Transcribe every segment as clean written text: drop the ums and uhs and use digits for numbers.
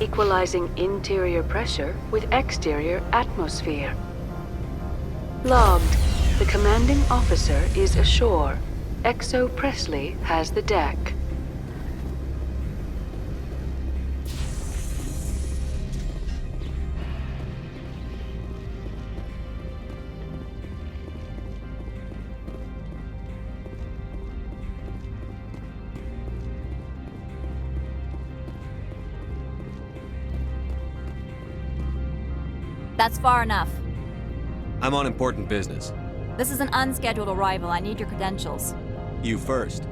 equalizing interior pressure with exterior atmosphere. Logged. The commanding officer is ashore. Exo Presley has the deck. That's far enough. I'm on important business. This is an unscheduled arrival. I need your credentials. You first.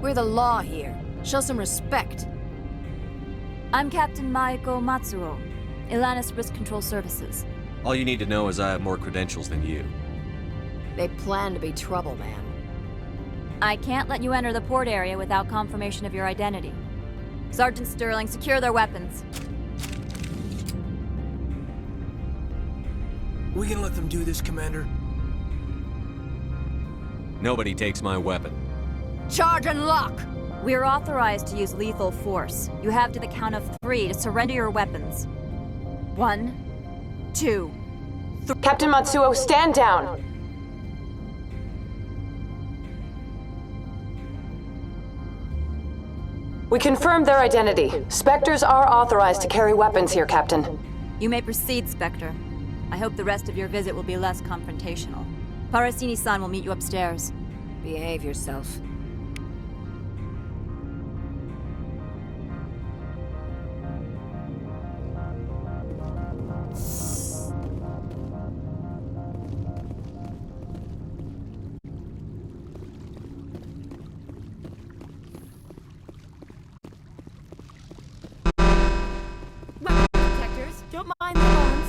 We're the law here. Show some respect. I'm Captain Maiko Matsuo, Ilanis Risk Control Services. All you need to know is I have more credentials than you. They plan to be trouble, man. I can't let you enter the port area without confirmation of your identity. Sergeant Sterling, secure their weapons. We can let them do this, Commander. Nobody takes my weapon. Charge and lock! We are authorized to use lethal force. You have to the count of 3 to surrender your weapons. 1, 2, 3. Captain Matsuo, stand down! We confirmed their identity. Spectres are authorized to carry weapons here, Captain. You may proceed, Spectre. I hope the rest of your visit will be less confrontational. Parasini-san will meet you upstairs. Behave yourself. Detectors, don't mind the alarms.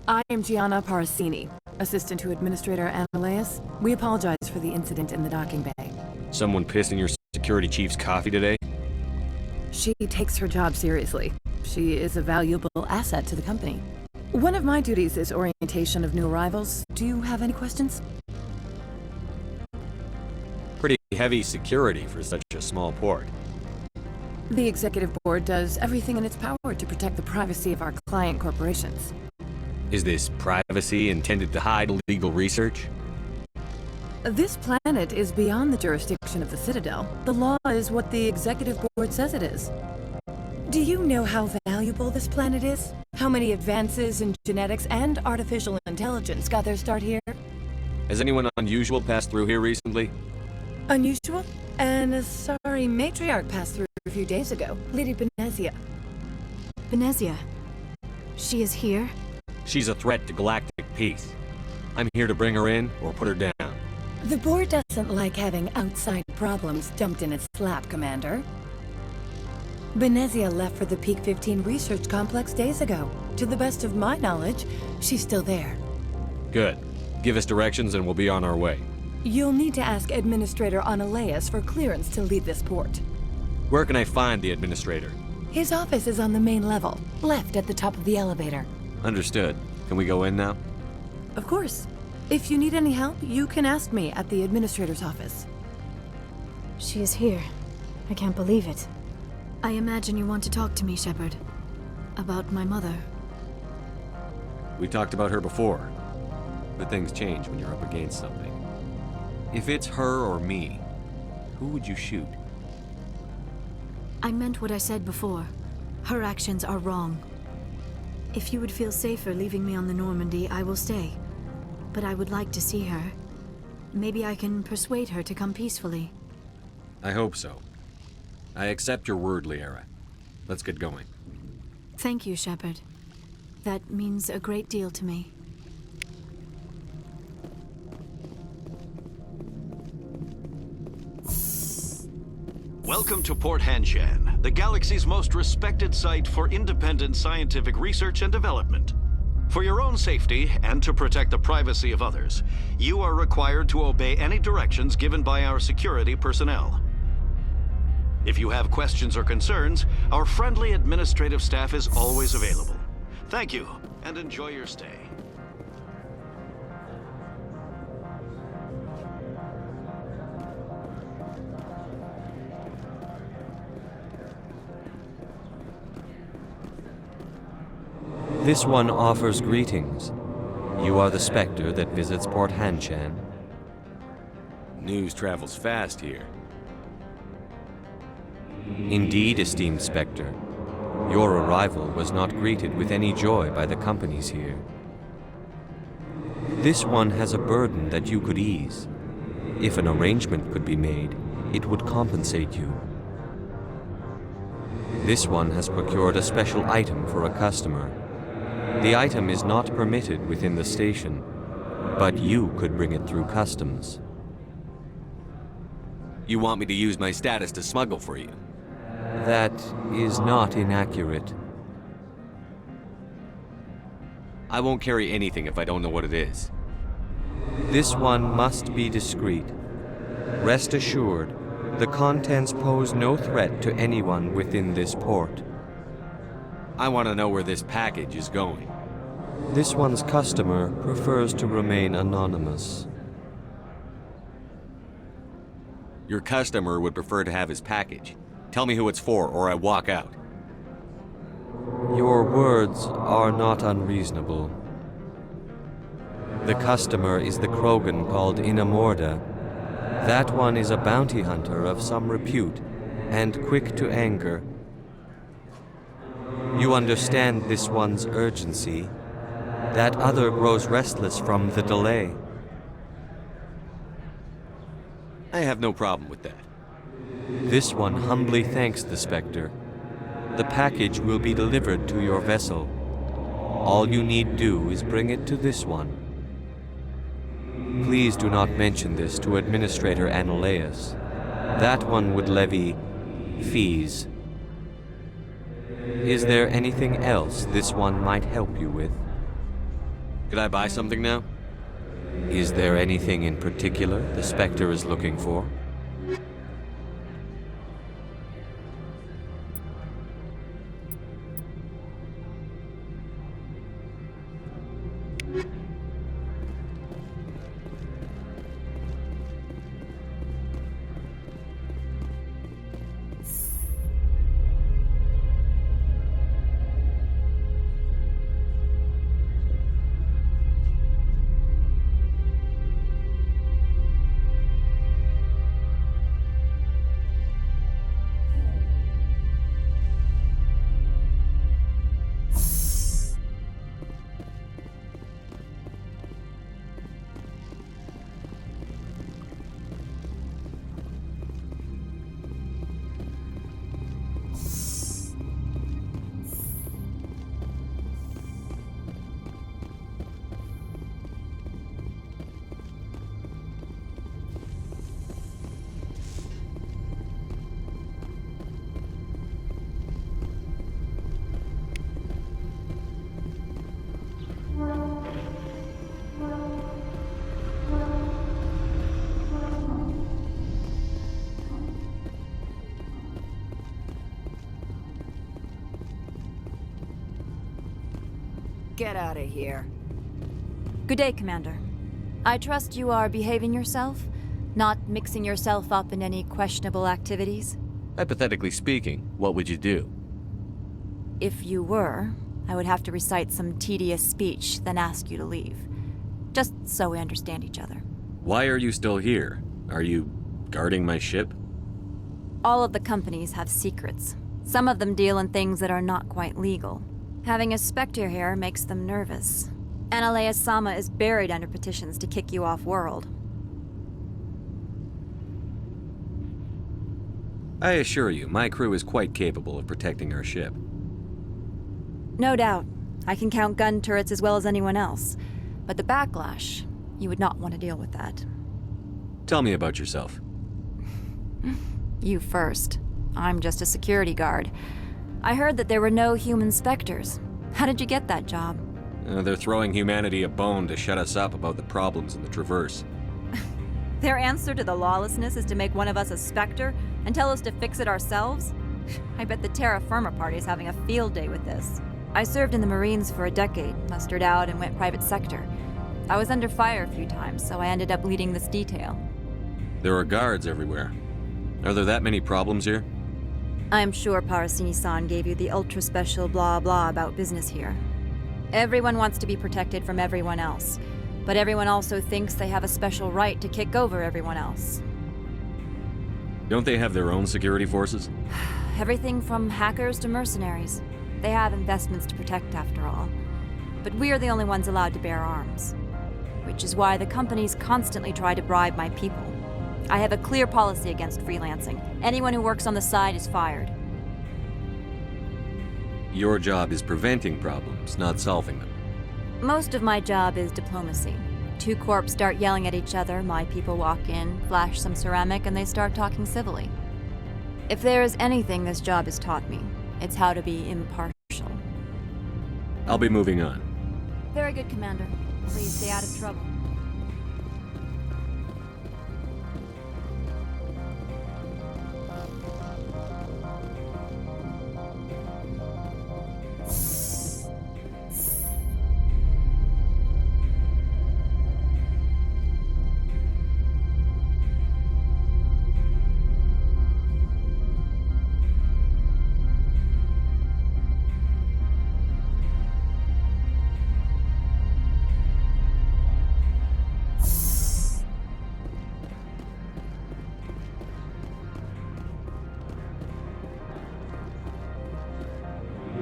I am Gianna Parasini, assistant to Administrator Ananias. We apologize for the incident in the docking bay. Someone pissed in your security chief's coffee today? She takes her job seriously. She is a valuable asset to the company. One of my duties is orientation of new arrivals. Do you have any questions? Pretty heavy security for such a small port. The Executive Board does everything in its power to protect the privacy of our client corporations. Is this privacy intended to hide legal research? This planet is beyond the jurisdiction of the Citadel. The law is what the Executive Board says it is. Do you know how valuable this planet is? How many advances in genetics and artificial intelligence got their start here? Has anyone unusual passed through here recently? Unusual? And a sorry matriarch passed through a few days ago. Lady Benezia. Benezia? She is here? She's a threat to galactic peace. I'm here to bring her in or put her down. The board doesn't like having outside problems dumped in its lap, Commander. Benezia left for the Peak 15 research complex days ago. To the best of my knowledge, she's still there. Good. Give us directions and we'll be on our way. You'll need to ask Administrator Ananias for clearance to leave this port. Where can I find the administrator? His office is on the main level, left at the top of the elevator. Understood. Can we go in now? Of course. If you need any help, you can ask me at the Administrator's office. She is here. I can't believe it. I imagine you want to talk to me, Shepard. About my mother. We talked about her before. But things change when you're up against something. If it's her or me, who would you shoot? I meant what I said before. Her actions are wrong. If you would feel safer leaving me on the Normandy, I will stay. But I would like to see her. Maybe I can persuade her to come peacefully. I hope so. I accept your word, Liara. Let's get going. Thank you, Shepard. That means a great deal to me. Welcome to Port Hanshan, the galaxy's most respected site for independent scientific research and development. For your own safety and to protect the privacy of others, you are required to obey any directions given by our security personnel. If you have questions or concerns, our friendly administrative staff is always available. Thank you, and enjoy your stay. This one offers greetings. You are the Spectre that visits Port Hanshan. News travels fast here. Indeed, esteemed Spectre. Your arrival was not greeted with any joy by the companies here. This one has a burden that you could ease. If an arrangement could be made, it would compensate you. This one has procured a special item for a customer. The item is not permitted within the station, but you could bring it through customs. You want me to use my status to smuggle for you? That is not inaccurate. I won't carry anything if I don't know what it is. This one must be discreet. Rest assured, the contents pose no threat to anyone within this port. I want to know where this package is going. This one's customer prefers to remain anonymous. Your customer would prefer to have his package. Tell me who it's for, or I walk out. Your words are not unreasonable. The customer is the Krogan called Inamorda. That one is a bounty hunter of some repute, and quick to anger. You understand this one's urgency. That other grows restless from the delay. I have no problem with that. This one humbly thanks the Spectre. The package will be delivered to your vessel. All you need do is bring it to this one. Please do not mention this to Administrator Analeus. That one would levy fees. Is there anything else this one might help you with? Could I buy something now? Is there anything in particular the Spectre is looking for? Get out of here. Good day, Commander. I trust you are behaving yourself, not mixing yourself up in any questionable activities? Hypothetically speaking, what would you do? If you were, I would have to recite some tedious speech, then ask you to leave. Just so we understand each other. Why are you still here? Are you guarding my ship? All of the companies have secrets. Some of them deal in things that are not quite legal. Having a Spectre here makes them nervous. Analeus Sama is buried under petitions to kick you off-world. I assure you, my crew is quite capable of protecting our ship. No doubt. I can count gun turrets as well as anyone else. But the backlash, you would not want to deal with that. Tell me about yourself. You first. I'm just a security guard. I heard that there were no human Spectres. How did you get that job? They're throwing humanity a bone to shut us up about the problems in the Traverse. Their answer to the lawlessness is to make one of us a Spectre and tell us to fix it ourselves? I bet the Terra Firma party is having a field day with this. I served in the Marines for a decade, mustered out and went private sector. I was under fire a few times, so I ended up leading this detail. There are guards everywhere. Are there that many problems here? I'm sure Parasini-san gave you the ultra-special blah-blah about business here. Everyone wants to be protected from everyone else, but everyone also thinks they have a special right to kick over everyone else. Don't they have their own security forces? Everything from hackers to mercenaries. They have investments to protect after all. But we're the only ones allowed to bear arms. Which is why the companies constantly try to bribe my people. I have a clear policy against freelancing. Anyone who works on the side is fired. Your job is preventing problems, not solving them. Most of my job is diplomacy. Two corps start yelling at each other, my people walk in, flash some ceramic, and they start talking civilly. If there is anything this job has taught me, it's how to be impartial. I'll be moving on. Very good, Commander. Please stay out of trouble.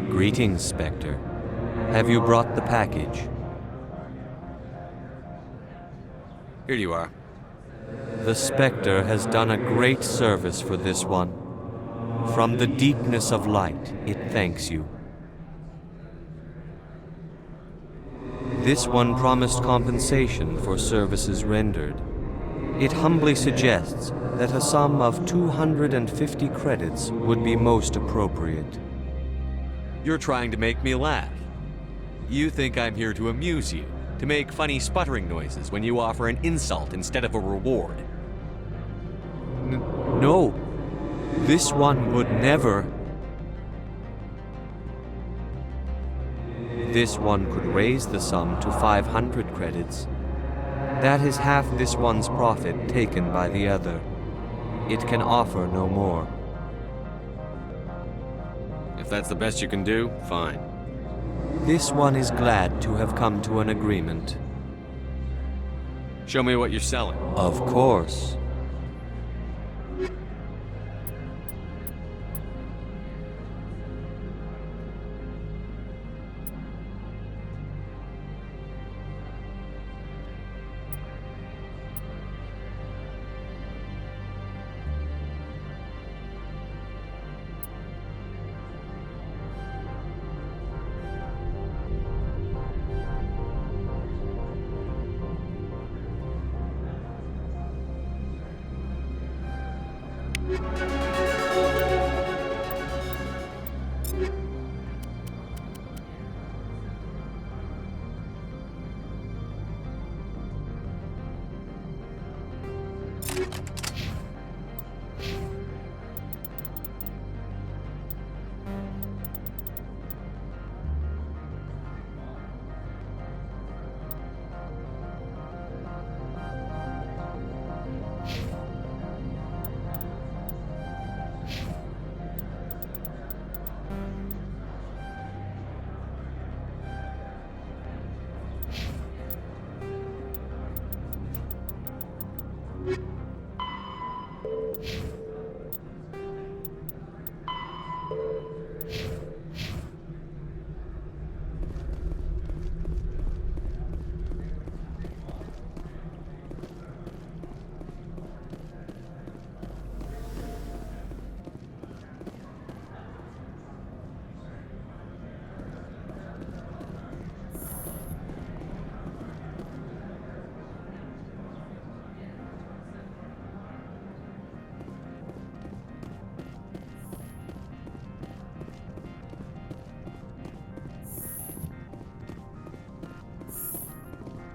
Greetings, Spectre. Have you brought the package? Here you are. The Spectre has done a great service for this one. From the deepness of light, it thanks you. This one promised compensation for services rendered. It humbly suggests that a sum of 250 credits would be most appropriate. You're trying to make me laugh. You think I'm here to amuse you, to make funny sputtering noises when you offer an insult instead of a reward. No, this one would never. This one could raise the sum to 500 credits. That is half this one's profit taken by the other. It can offer no more. If that's the best you can do, fine. This one is glad to have come to an agreement. Show me what you're selling. Of course.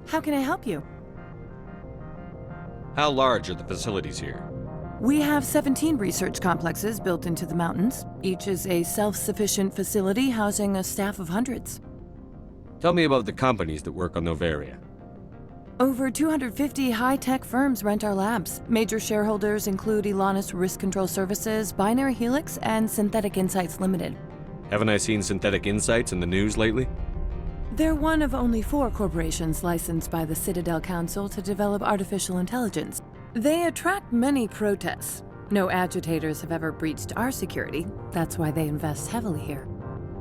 How can I help you? How large are the facilities here? We have 17 research complexes built into the mountains. Each is a self-sufficient facility housing a staff of hundreds. Tell me about the companies that work on Noveria. Over 250 high-tech firms rent our labs. Major shareholders include Elanus Risk Control Services, Binary Helix, and Synthetic Insights Limited. Haven't I seen Synthetic Insights in the news lately? They're one of only 4 corporations licensed by the Citadel Council to develop artificial intelligence. They attract many protests. No agitators have ever breached our security. That's why they invest heavily here.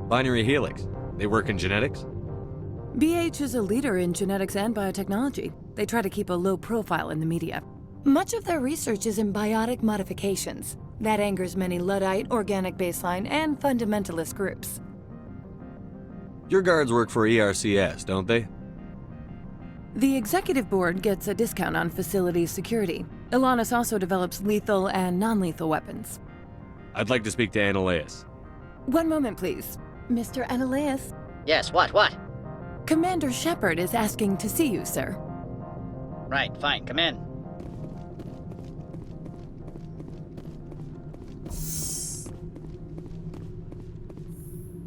Binary Helix. They work in genetics? BH is a leader in genetics and biotechnology. They try to keep a low profile in the media. Much of their research is in biotic modifications. That angers many Luddite, organic baseline, and fundamentalist groups. Your guards work for ERCS, don't they? The executive board gets a discount on facility security. Ilanis also develops lethal and non-lethal weapons. I'd like to speak to Annaleus. One moment, please. Mr. Annaleus? Yes, what? Commander Shepard is asking to see you, sir. Right, fine, come in.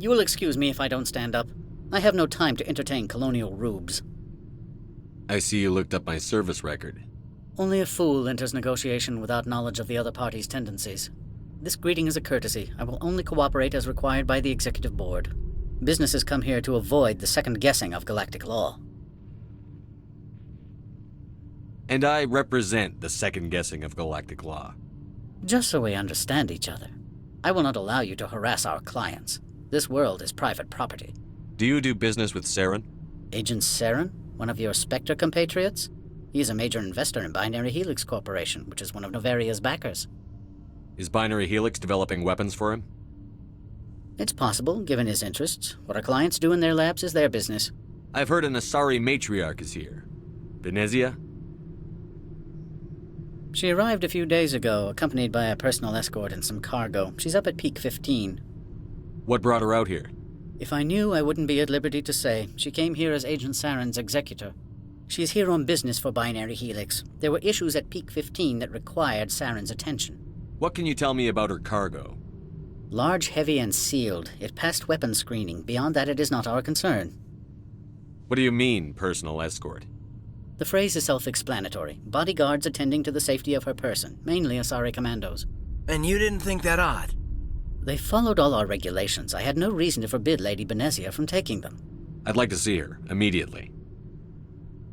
You will excuse me if I don't stand up. I have no time to entertain colonial rubes. I see you looked up my service record. Only a fool enters negotiation without knowledge of the other party's tendencies. This greeting is a courtesy. I will only cooperate as required by the Executive Board. Businesses come here to avoid the second guessing of galactic law. And I represent the second guessing of galactic law. Just so we understand each other, I will not allow you to harass our clients. This world is private property. Do you do business with Saren? Agent Saren? One of your Spectre compatriots? He is a major investor in Binary Helix Corporation, which is one of Novaria's backers. Is Binary Helix developing weapons for him? It's possible, given his interests. What our clients do in their labs is their business. I've heard an Asari matriarch is here. Venezia? She arrived a few days ago, accompanied by a personal escort and some cargo. She's up at Peak 15. What brought her out here? If I knew, I wouldn't be at liberty to say. She came here as Agent Saren's executor. She's here on business for Binary Helix. There were issues at Peak 15 that required Saren's attention. What can you tell me about her cargo? Large, heavy, and sealed. It passed weapons screening. Beyond that, it is not our concern. What do you mean, personal escort? The phrase is self-explanatory. Bodyguards attending to the safety of her person, mainly Asari commandos. And you didn't think that odd? They followed all our regulations. I had no reason to forbid Lady Benezia from taking them. I'd like to see her, immediately.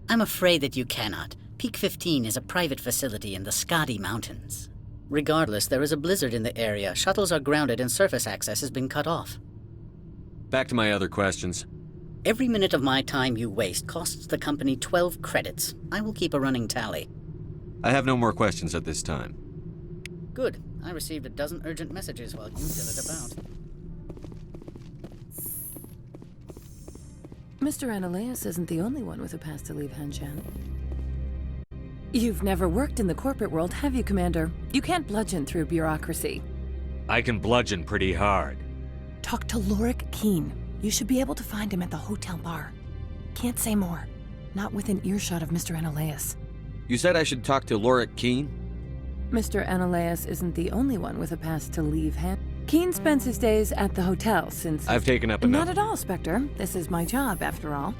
I'm afraid that you cannot. Peak 15 is a private facility in the Skadi Mountains. Regardless, there is a blizzard in the area. Shuttles are grounded and surface access has been cut off. Back to my other questions. Every minute of my time you waste costs the company 12 credits. I will keep a running tally. I have no more questions at this time. Good. I received a dozen urgent messages while you did it about. Mr. Annaleus isn't the only one with a pass to leave Hanshan. You've never worked in the corporate world, have you, Commander? You can't bludgeon through bureaucracy. I can bludgeon pretty hard. Talk to Lorik Keen. You should be able to find him at the hotel bar. Can't say more. Not within earshot of Mr. Annaleus. You said I should talk to Lorik Keen? Mr. Annaleus isn't the only one with a pass to leave Keen spends his days at the hotel since... I've taken up enough. Not at all, Spectre. This is my job, after all.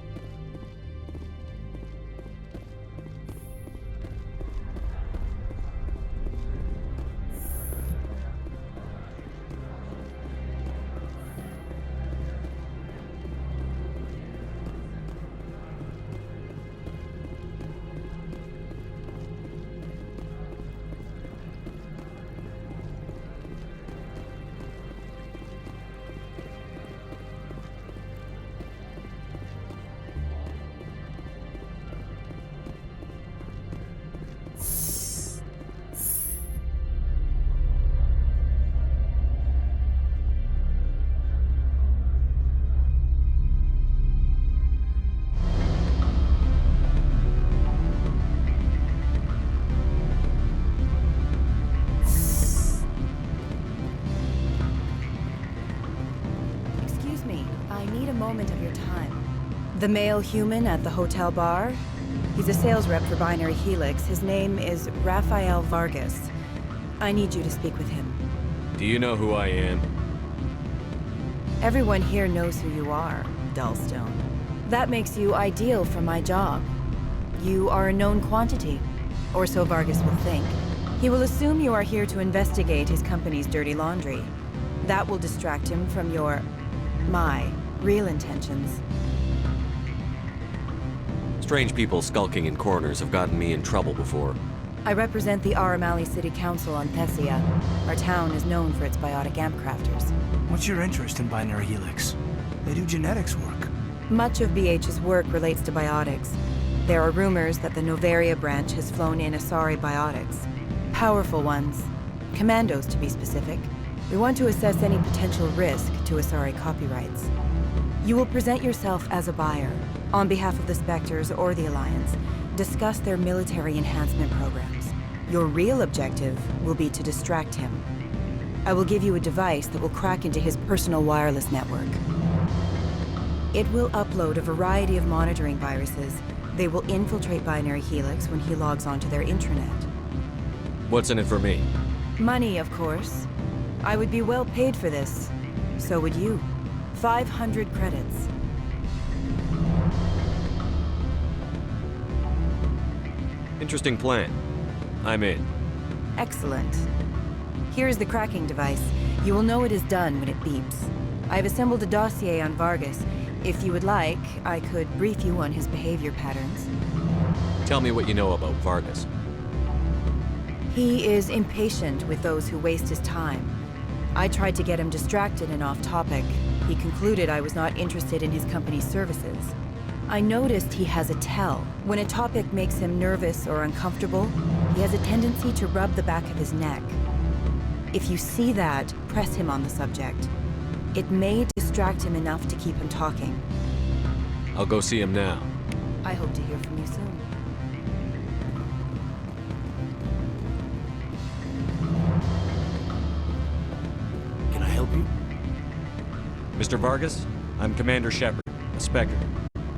The male human at the hotel bar? He's a sales rep for Binary Helix. His name is Rafael Vargas. I need you to speak with him. Do you know who I am? Everyone here knows who you are, Dullstone. That makes you ideal for my job. You are a known quantity, or so Vargas will think. He will assume you are here to investigate his company's dirty laundry. That will distract him from my real intentions. Strange people skulking in corners have gotten me in trouble before. I represent the Aramali City Council on Thessia. Our town is known for its biotic amp crafters. What's your interest in Binary Helix? They do genetics work. Much of BH's work relates to biotics. There are rumors that the Novaria branch has flown in Asari biotics. Powerful ones. Commandos, to be specific. We want to assess any potential risk to Asari copyrights. You will present yourself as a buyer, on behalf of the Spectres or the Alliance. Discuss their military enhancement programs. Your real objective will be to distract him. I will give you a device that will crack into his personal wireless network. It will upload a variety of monitoring viruses. They will infiltrate Binary Helix when he logs onto their intranet. What's in it for me? Money, of course. I would be well paid for this. So would you. 500 credits. Interesting plan. I'm in. Excellent. Here's the cracking device. You will know it is done when it beeps. I've assembled a dossier on Vargas. If you would like, I could brief you on his behavior patterns. Tell me what you know about Vargas. He is impatient with those who waste his time. I tried to get him distracted and off topic. He concluded I was not interested in his company's services. I noticed he has a tell. When a topic makes him nervous or uncomfortable, he has a tendency to rub the back of his neck. If you see that, press him on the subject. It may distract him enough to keep him talking. I'll go see him now. I hope to hear from you soon. Can I help you? Mr. Vargas, I'm Commander Shepard, a Spectre.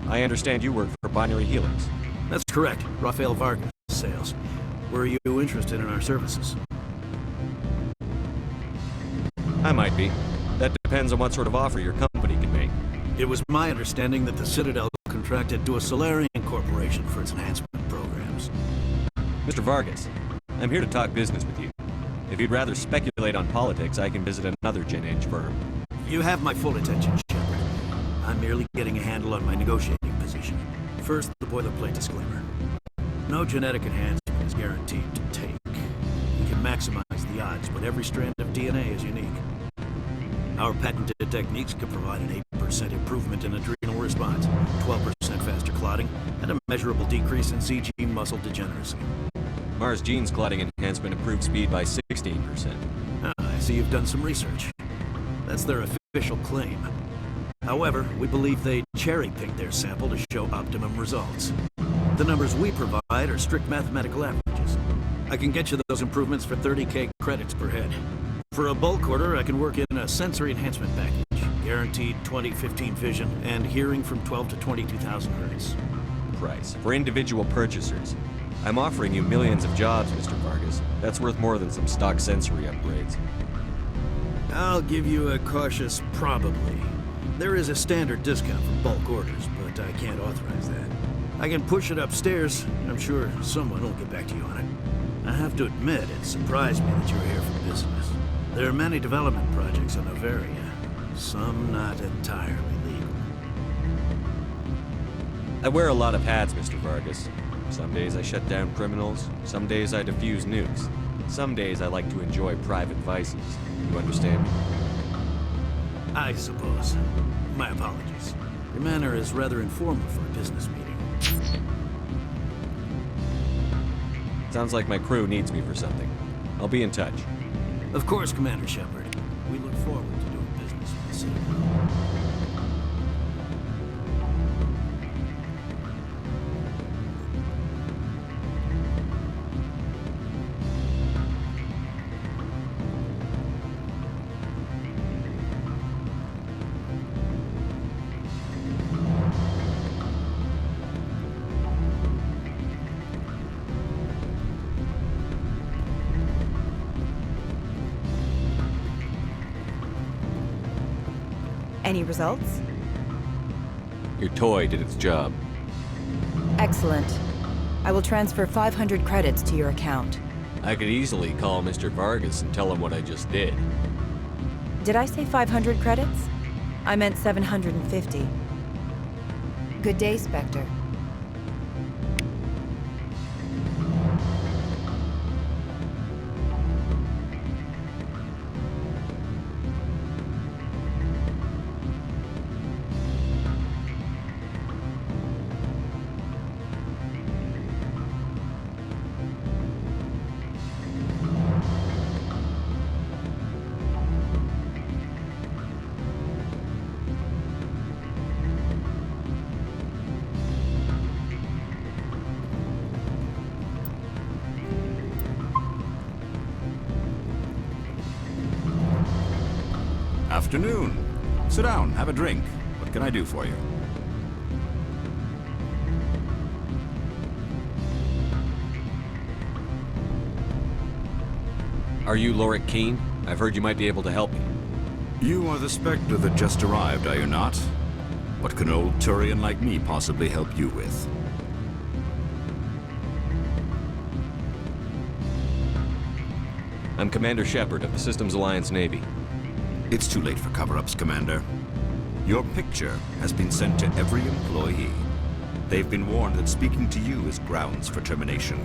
I understand you work for Binary Helix. That's correct. Rafael Vargas, sales. Were you interested in our services? I might be. That depends on what sort of offer your company can make. It was my understanding that the Citadel contracted to a Solarian corporation for its enhancement programs. Mr. Vargas, I'm here to talk business with you. If you'd rather speculate on politics, I can visit another Gen Eng firm. You have my full attention, Shepard. I'm merely getting a handle on my negotiating position. First, the boilerplate disclaimer. No genetic enhancement is guaranteed to take. We can maximize the odds, but every strand of DNA is unique. Our patented techniques could provide an 8% improvement in adrenal response, 12% faster clotting, and a measurable decrease in CG muscle degeneracy. Mars Gene's clotting enhancement improved speed by 16%. I see you've done some research. That's their official claim. However, we believe they cherry-picked their sample to show optimum results. The numbers we provide are strict mathematical averages. I can get you those improvements for 30K credits per head. For a bulk order, I can work in a sensory enhancement package, guaranteed 20/15 vision, and hearing from 12 to 22,000 hertz. Price. For individual purchasers. I'm offering you millions of jobs, Mr. Vargas. That's worth more than some stock sensory upgrades. I'll give you a cautious probably. There is a standard discount for bulk orders, but I can't authorize that. I can push it upstairs. I'm sure someone will get back to you on it. I have to admit, it surprised me that you're here for business. There are many development projects in Novaria, some not entirely legal. I wear a lot of hats, Mr. Vargas. Some days I shut down criminals, some days I defuse nukes. Some days I like to enjoy private vices. You understand me? I suppose. My apologies. Your manner is rather informal for a business meeting. Sounds like my crew needs me for something. I'll be in touch. Of course, Commander Shepard. We look forward to doing business with the Citadel. Any results? Your toy did its job. Excellent. I will transfer 500 credits to your account. I could easily call Mr. Vargas and tell him what I just did. Did I say 500 credits? I meant 750. Good day, Spectre. afternoon. Sit down, have a drink. What can I do for you? Are you Lorik Keene? I've heard you might be able to help me. You are the Spectre that just arrived, are you not? What can an old Turian like me possibly help you with? I'm Commander Shepard of the Systems Alliance Navy. It's too late for cover-ups, Commander. Your picture has been sent to every employee. They've been warned that speaking to you is grounds for termination.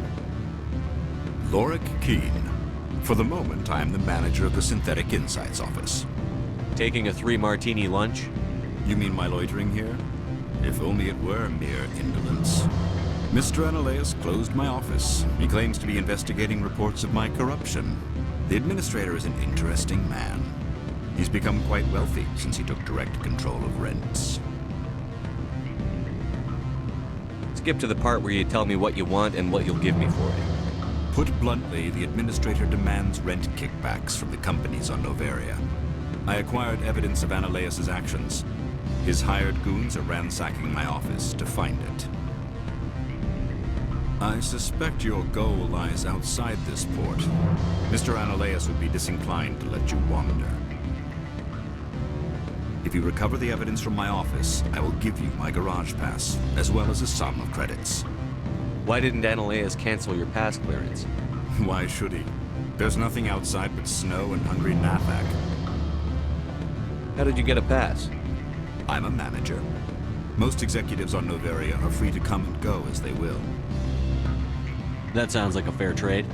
Lorik Keene. For the moment, I am the manager of the Synthetic Insights Office. Taking a 3-martini lunch? You mean my loitering here? If only it were mere indolence. Mr. Analeas closed my office. He claims to be investigating reports of my corruption. The administrator is an interesting man. He's become quite wealthy since he took direct control of rents. Skip to the part where you tell me what you want and what you'll give me for it. Put bluntly, the administrator demands rent kickbacks from the companies on Noveria. I acquired evidence of Analeas' actions. His hired goons are ransacking my office to find it. I suspect your goal lies outside this port. Mr. Analeas would be disinclined to let you wander. If you recover the evidence from my office, I will give you my garage pass, as well as a sum of credits. Why didn't Analeas cancel your pass clearance? Why should he? There's nothing outside but snow and hungry Nathak. How did you get a pass? I'm a manager. Most executives on Noveria are free to come and go as they will. That sounds like a fair trade.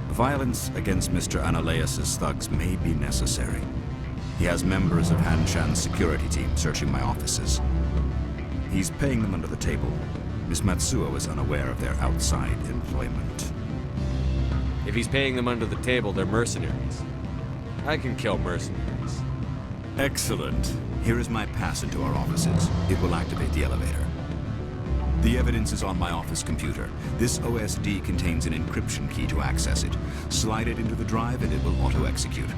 Violence against Mr. Analeas' thugs may be necessary. He has members of Hanshan's security team searching my offices. He's paying them under the table. Miss Matsuo is unaware of their outside employment. If he's paying them under the table, they're mercenaries. I can kill mercenaries. Excellent. Here is my pass into our offices. It will activate the elevator. The evidence is on my office computer. This OSD contains an encryption key to access it. Slide it into the drive and it will auto-execute.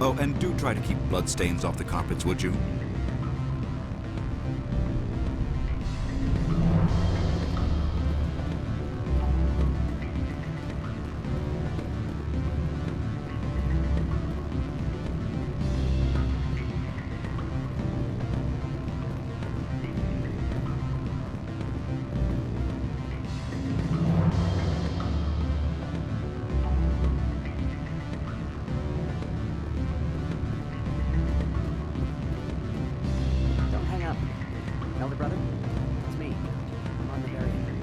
Oh, and do try to keep bloodstains off the carpets, would you? Elder brother? It's me. I'm on the very end.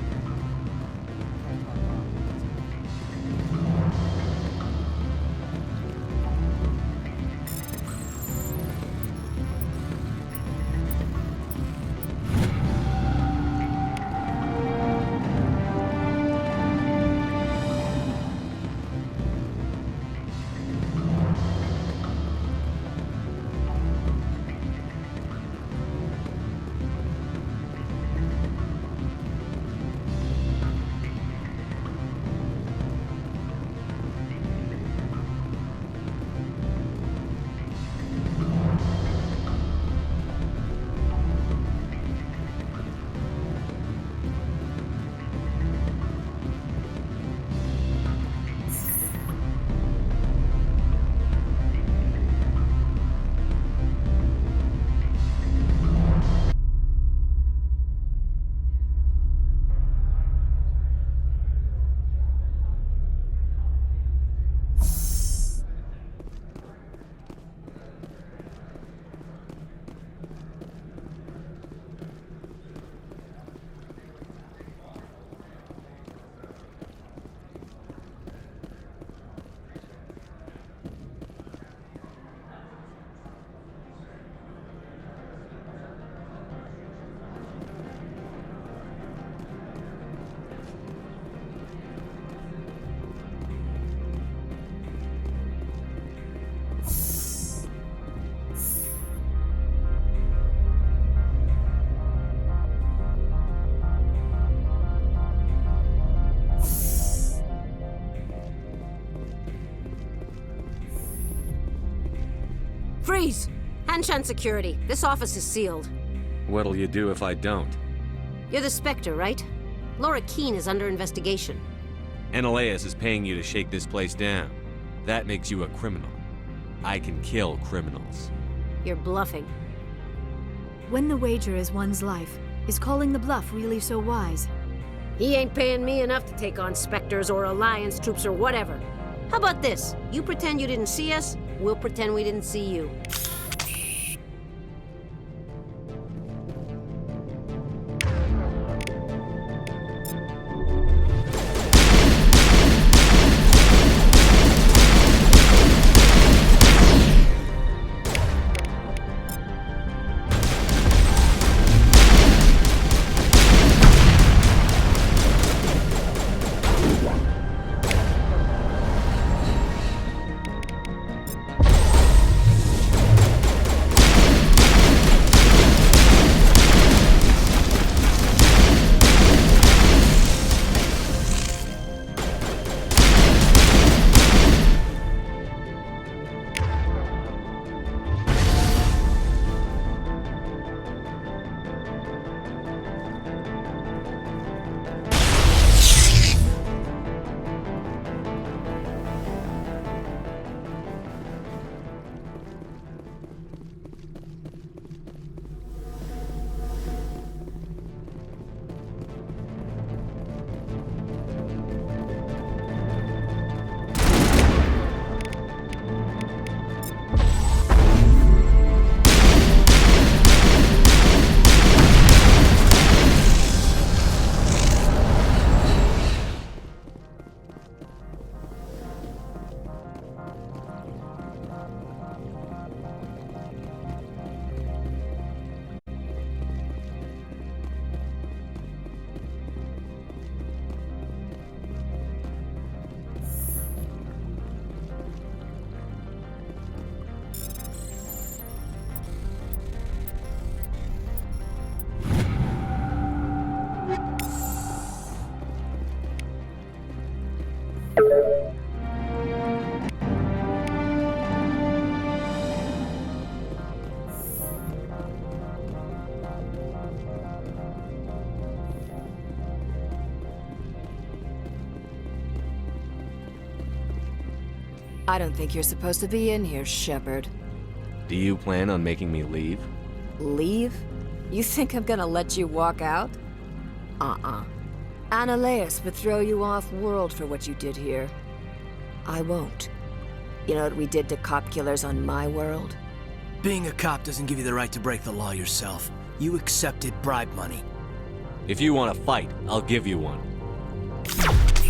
Hanshan Security, this office is sealed. What'll you do if I don't? You're the Spectre, right? Laura Keene is under investigation. Ananias is paying you to shake this place down. That makes you a criminal. I can kill criminals. You're bluffing. When the wager is one's life, is calling the bluff really so wise? He ain't paying me enough to take on Spectres or Alliance troops or whatever. How about this? You pretend you didn't see us, we'll pretend we didn't see you. I don't think you're supposed to be in here, Shepard. Do you plan on making me leave? Leave? You think I'm gonna let you walk out? Ananias would throw you off-world for what you did here. I won't. You know what we did to cop killers on my world? Being a cop doesn't give you the right to break the law yourself. You accepted bribe money. If you want to fight, I'll give you one.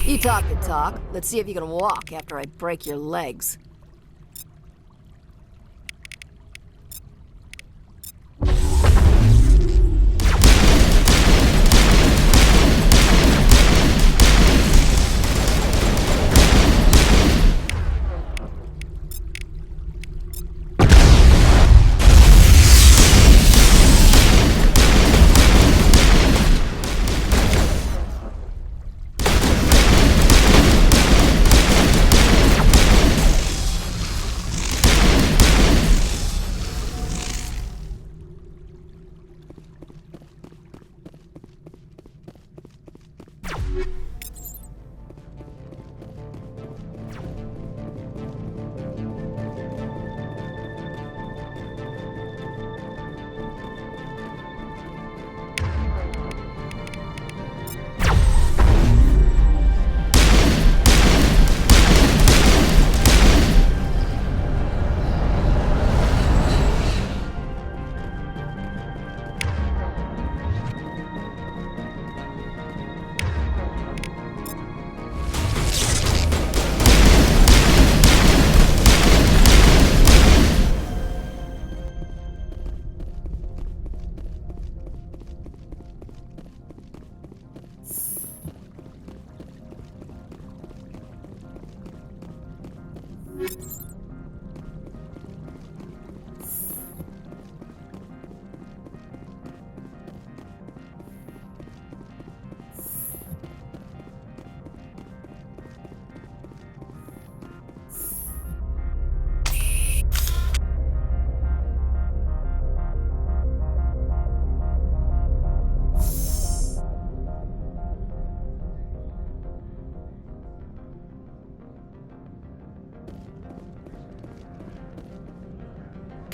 You talk the talk. Let's see if you can walk after I break your legs.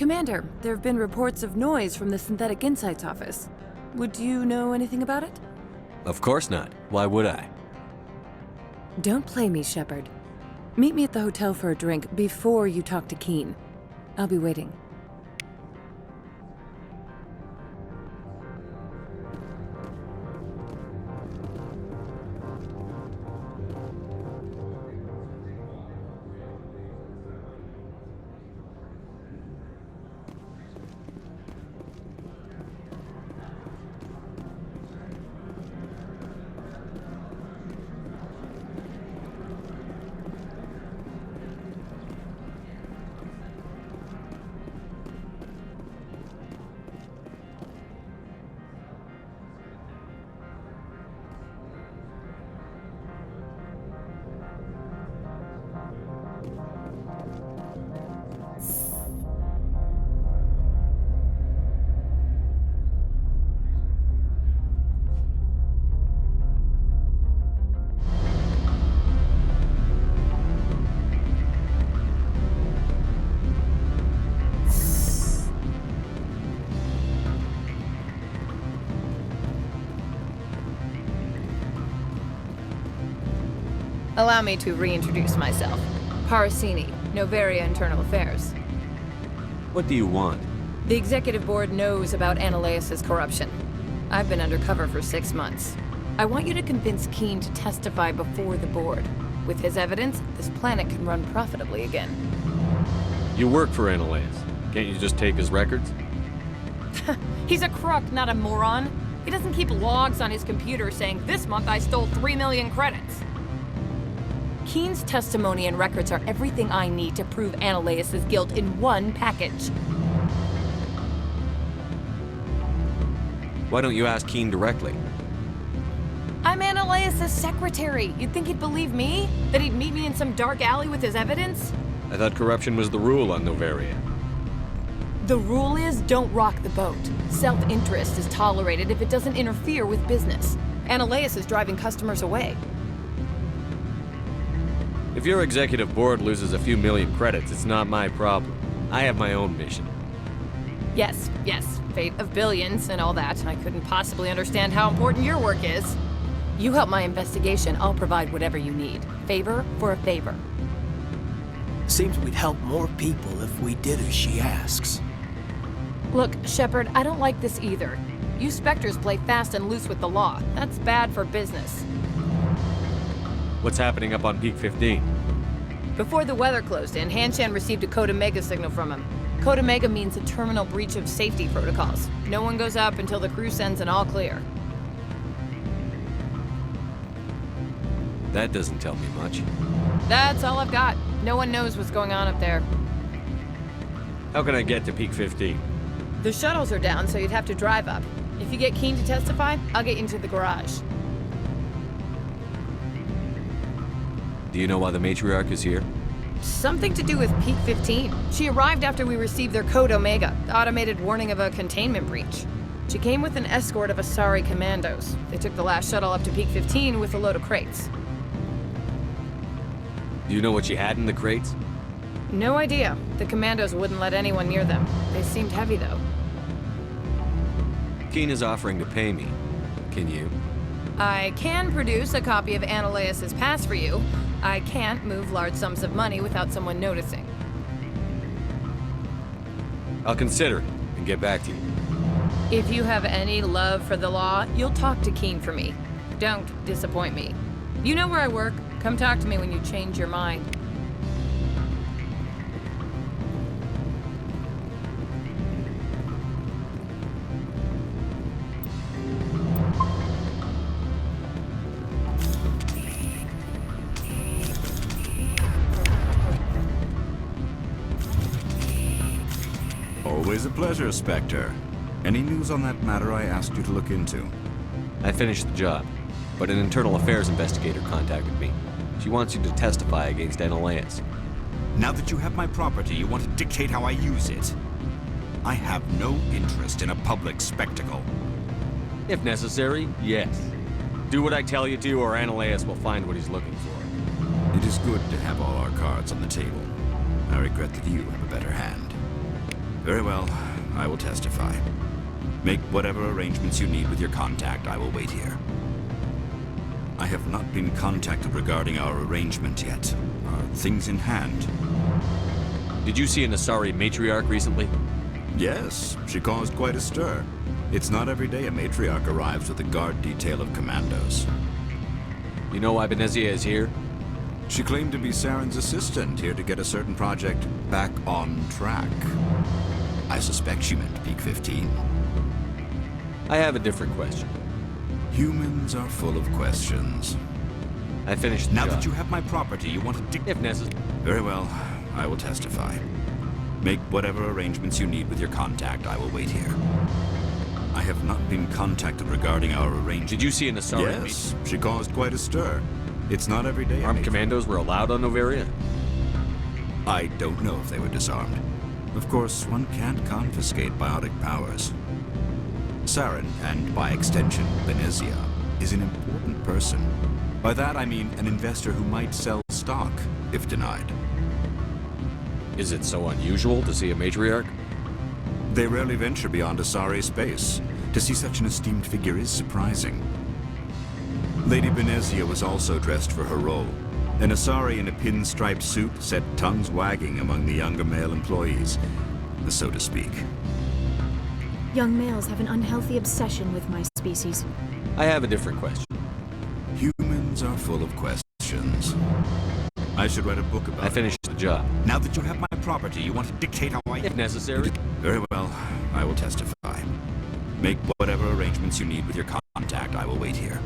Commander, there have been reports of noise from the Synthetic Insights office. Would you know anything about it? Of course not. Why would I? Don't play me, Shepard. Meet me at the hotel for a drink before you talk to Keen. I'll be waiting. Allow me to reintroduce myself. Parasini, Noveria Internal Affairs. What do you want? The Executive Board knows about Ananias' corruption. I've been undercover for 6 months. I want you to convince Keen to testify before the Board. With his evidence, this planet can run profitably again. You work for Ananias. Can't you just take his records? He's a crook, not a moron. He doesn't keep logs on his computer saying, "This month I stole 3 million credits." Keen's testimony and records are everything I need to prove Ananias' guilt in one package. Why don't you ask Keen directly? I'm Ananias' secretary. You'd think he'd believe me? That he'd meet me in some dark alley with his evidence? I thought corruption was the rule on Noveria. The rule is don't rock the boat. Self-interest is tolerated if it doesn't interfere with business. Ananias is driving customers away. If your executive board loses a few million credits, it's not my problem. I have my own mission. Yes, fate of billions and all that. I couldn't possibly understand how important your work is. You help my investigation, I'll provide whatever you need. Favor for a favor. Seems we'd help more people if we did as she asks. Look, Shepard, I don't like this either. You Spectres play fast and loose with the law. That's bad for business. What's happening up on Peak 15? Before the weather closed in, Hanshan received a Code Omega signal from him. Code Omega means a terminal breach of safety protocols. No one goes up until the crew sends an all clear. That doesn't tell me much. That's all I've got. No one knows what's going on up there. How can I get to Peak 15? The shuttles are down, so you'd have to drive up. If you get Keen to testify, I'll get you into the garage. Do you know why the matriarch is here? Something to do with Peak 15. She arrived after we received their Code Omega, the automated warning of a containment breach. She came with an escort of Asari commandos. They took the last shuttle up to Peak 15 with a load of crates. Do you know what she had in the crates? No idea. The commandos wouldn't let anyone near them. They seemed heavy, though. Keen is offering to pay me. Can you? I can produce a copy of Ananias' pass for you. I can't move large sums of money without someone noticing. I'll consider it and get back to you. If you have any love for the law, you'll talk to Keen for me. Don't disappoint me. You know where I work. Come talk to me when you change your mind. Always a pleasure, Spectre. Any news on that matter I asked you to look into? I finished the job, but an internal affairs investigator contacted me. She wants you to testify against Ananias. Now that you have my property, you want to dictate how I use it. I have no interest in a public spectacle. If necessary, yes. Do what I tell you to, or Ananias will find what he's looking for. It is good to have all our cards on the table. I regret that you have a better hand. Very well. I will testify. Make whatever arrangements you need with your contact. I will wait here. I have not been contacted regarding our arrangement yet. Are things in hand? Did you see an Asari matriarch recently? Yes, she caused quite a stir. It's not every day a matriarch arrives with a guard detail of commandos. You know why Benezia is here? She claimed to be Saren's assistant, here to get a certain project back on track. I suspect she meant Peak 15. I have a different question. Humans are full of questions. I finished the Now job. that you have my property, you want to If necessary. Very well. I will testify. Make whatever arrangements you need with your contact. I will wait here. I have not been contacted regarding our arrangement. Did you see an Asari? Yes, she caused quite a stir. It's not every day. Armed commandos were allowed on Noveria? I don't know if they were disarmed. Of course, one can't confiscate biotic powers. Saren, and by extension, Benezia, is an important person. By that I mean an investor who might sell stock, if denied. Is it so unusual to see a matriarch? They rarely venture beyond Asari space. To see such an esteemed figure is surprising. Lady Benezia was also dressed for her role. An Asari in a pinstriped suit set tongues wagging among the younger male employees, so to speak. Young males have an unhealthy obsession with my species. I have a different question. Humans are full of questions. I should write a book about it. I finished the job. Now that you have my property, you want to dictate how I... If necessary. Very well. I will testify. Make whatever arrangements you need with your contact. I will wait here.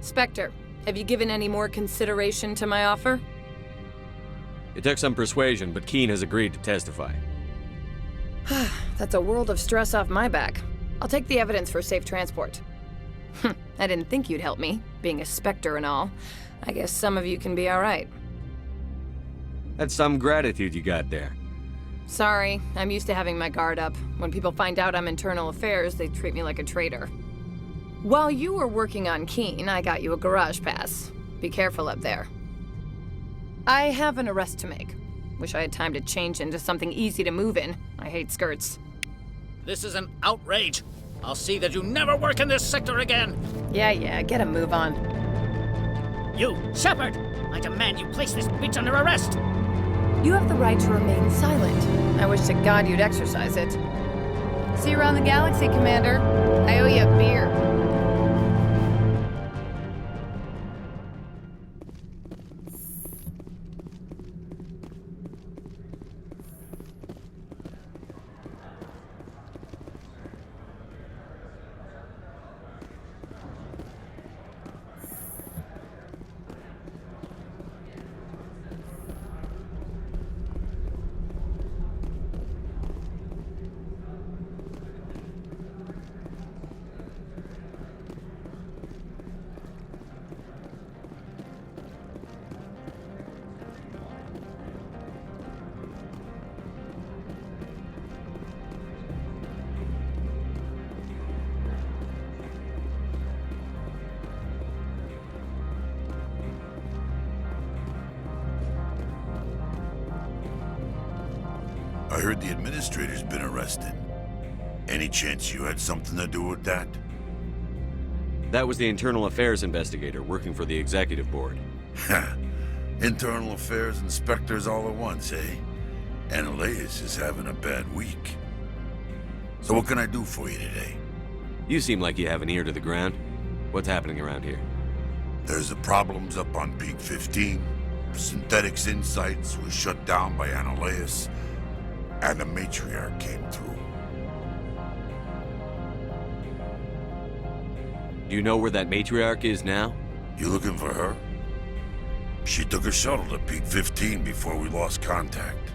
Spectre, have you given any more consideration to my offer? It took some persuasion, but Keen has agreed to testify. That's a world of stress off my back. I'll take the evidence for safe transport. I didn't think you'd help me, being a Spectre and all. I guess some of you can be alright. That's some gratitude you got there. Sorry, I'm used to having my guard up. When people find out I'm internal affairs, they treat me like a traitor. While you were working on Keen, I got you a garage pass. Be careful up there. I have an arrest to make. Wish I had time to change into something easy to move in. I hate skirts. This is an outrage. I'll see that you never work in this sector again. Yeah, get a move on. You, Shepard! I demand you place this bitch under arrest! You have the right to remain silent. I wish to God you'd exercise it. See you around the galaxy, Commander. I owe you a beer. I heard the administrator's been arrested. Any chance you had something to do with that? That was the internal affairs investigator working for the executive board. Internal affairs inspectors all at once, eh? Ananias is having a bad week. So what can I do for you today? You seem like you have an ear to the ground. What's happening around here? There's the problems up on Peak 15. Synthetics Insights was shut down by Ananias, and the matriarch came through. Do you know where that matriarch is now? You looking for her? She took a shuttle to Peak 15 before we lost contact.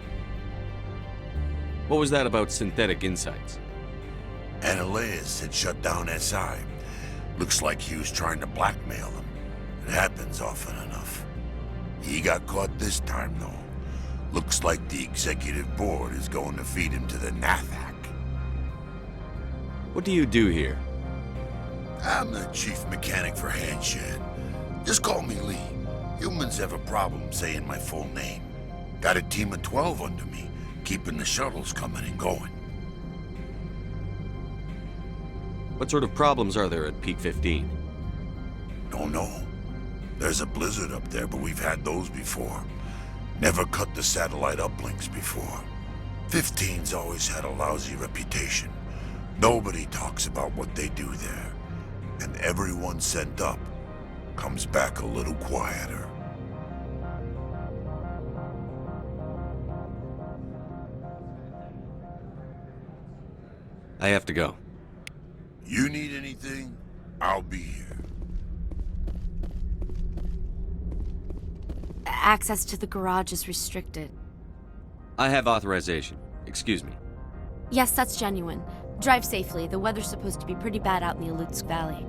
What was that about Synthetic Insights? Ananias had shut down SI. Looks like he was trying to blackmail them. It happens often enough. He got caught this time, though. Looks like the executive board is going to feed him to the Nathak. What do you do here? I'm the chief mechanic for Handshed. Just call me Lee. Humans have a problem saying my full name. Got a team of 12 under me, keeping the shuttles coming and going. What sort of problems are there at Peak 15? Don't know. There's a blizzard up there, but we've had those before. Never cut the satellite uplinks before. 15's always had a lousy reputation. Nobody talks about what they do there. And everyone sent up comes back a little quieter. I have to go. You need anything, I'll be here. Access to the garage is restricted. I have authorization. Excuse me. Yes, that's genuine. Drive safely. The weather's supposed to be pretty bad out in the Alutsk Valley.